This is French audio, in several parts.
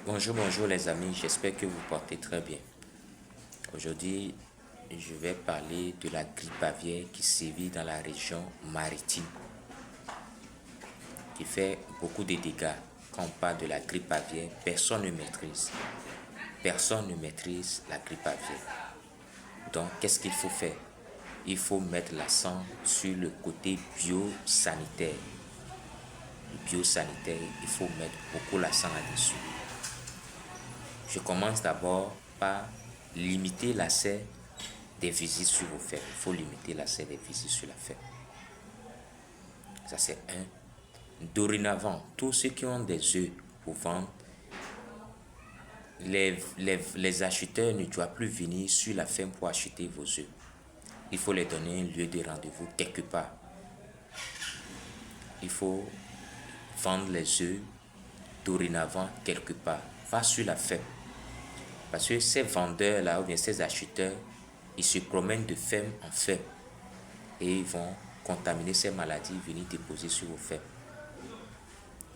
Bonjour les amis, j'espère que vous portez très bien. Aujourd'hui, je vais parler de la grippe aviaire qui sévit dans la région maritime, qui fait beaucoup de dégâts. Quand on parle de la grippe aviaire, personne ne maîtrise. Personne ne maîtrise la grippe aviaire. Donc, qu'est-ce qu'il faut faire? Il faut mettre l'accent sur le côté biosanitaire. Le biosanitaire, il faut mettre beaucoup l'accent là-dessus. Je commence d'abord par limiter l'accès des visites sur vos fermes. Il faut limiter l'accès des visites sur la ferme. Ça, c'est un. Dorénavant, tous ceux qui ont des œufs pour vendre, les acheteurs ne doivent plus venir sur la ferme pour acheter vos œufs. Il faut les donner un lieu de rendez-vous quelque part. Il faut vendre les œufs dorénavant quelque part, pas sur la ferme. Parce que ces vendeurs-là, ou bien ces acheteurs, ils se promènent de ferme en ferme. Et ils vont contaminer ces maladies, venir déposer sur vos fermes.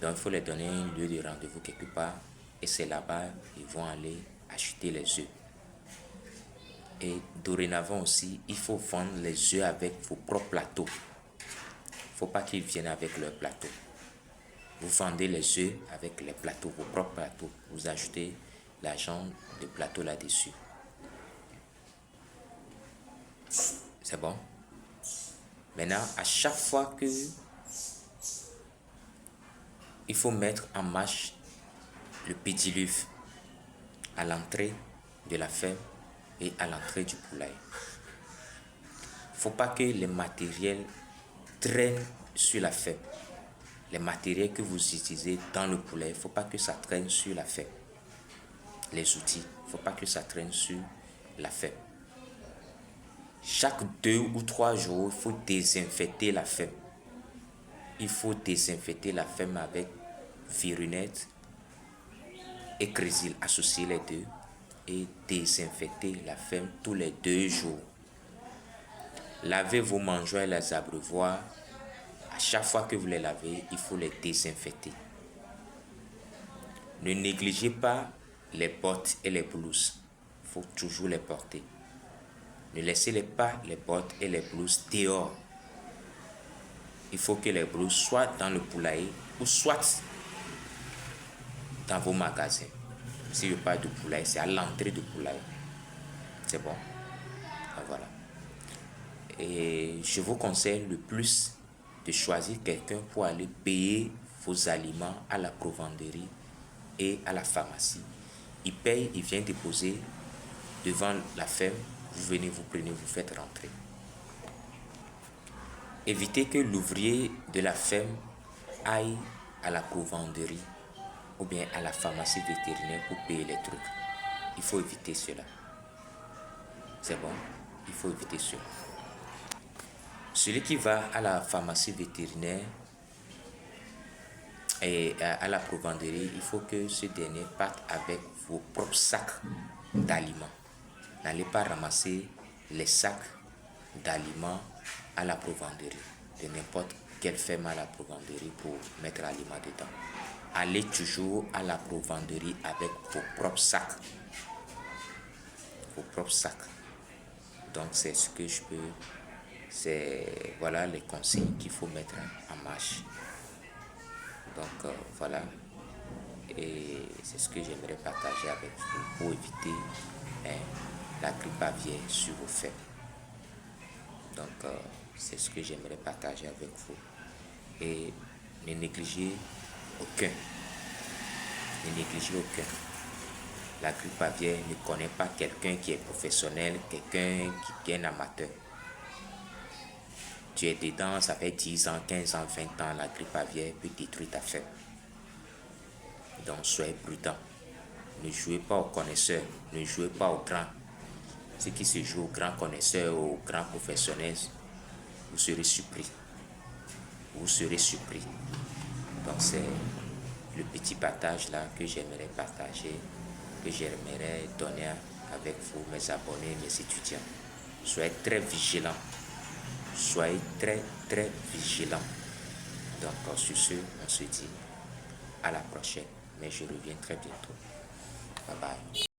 Donc il faut les donner un lieu de rendez-vous quelque part. Et c'est là-bas ils vont aller acheter les œufs. Et dorénavant aussi, il faut vendre les œufs avec vos propres plateaux. Il ne faut pas qu'ils viennent avec leur plateau. Vous vendez les œufs avec les plateaux, vos propres plateaux. Vous ajoutez l'argent de plateau là-dessus. C'est bon? Maintenant, à chaque fois que il faut mettre en marche le pédiluve à l'entrée de la ferme et à l'entrée du poulailler. Il ne faut pas que les matériels traînent sur la ferme. Les matériels que vous utilisez dans le poulailler, il ne faut pas que ça traîne sur la ferme. Les outils, il ne faut pas que ça traîne sur la ferme. Chaque 2 ou 3 jours, il faut désinfecter la ferme. Il faut désinfecter la ferme avec virunette et crésil, associer les deux et désinfecter la ferme tous les 2 jours. Lavez vos mangeoires et les abreuvoirs. À chaque fois que vous les lavez, il faut les désinfecter. Ne négligez pas les bottes et les blouses. Il faut toujours les porter. Ne laissez pas les bottes et les blouses dehors. Il faut que les blouses soient dans le poulailler ou soit dans vos magasins. Si je parle de poulailler, c'est à l'entrée du poulailler. C'est bon. Voilà. Et je vous conseille le plus de choisir quelqu'un pour aller payer vos aliments à la provenderie et à la pharmacie. Il paye, il vient déposer devant la ferme. Vous venez, vous prenez, vous faites rentrer. Évitez que l'ouvrier de la ferme aille à la provenderie ou bien à la pharmacie vétérinaire pour payer les trucs. Il faut éviter cela. C'est bon? Il faut éviter cela. Celui qui va à la pharmacie vétérinaire et à la provenderie, il faut que ce dernier parte avec vos propres sacs d'aliments. N'allez pas ramasser les sacs d'aliments à la provenderie, de n'importe quelle ferme à la provenderie pour mettre l'aliment dedans. Allez toujours à la provenderie avec vos propres sacs. Vos propres sacs. Donc c'est ce que je peux... Voilà les conseils qu'il faut mettre en marche. Donc voilà. Et c'est ce que j'aimerais partager avec vous pour éviter la grippe aviaire sur vos fermes. Donc c'est ce que j'aimerais partager avec vous. Et ne négligez aucun. Ne négligez aucun. La grippe aviaire ne connaît pas quelqu'un qui est professionnel, quelqu'un qui est un amateur. Tu es dedans, ça fait 10 ans, 15 ans, 20 ans, la grippe aviaire peut détruire ta ferme. Donc soyez prudents. Ne jouez pas aux connaisseurs, ne jouez pas aux grands. Ceux qui se jouent aux grands connaisseurs, aux grands professionnels, vous serez surpris. Vous serez surpris. Donc c'est le petit partage là que j'aimerais partager, que j'aimerais donner avec vous, mes abonnés, mes étudiants. Soyez très vigilants. Soyez très vigilants. Donc sur ce, on se dit à la prochaine. mais je reviens très bientôt.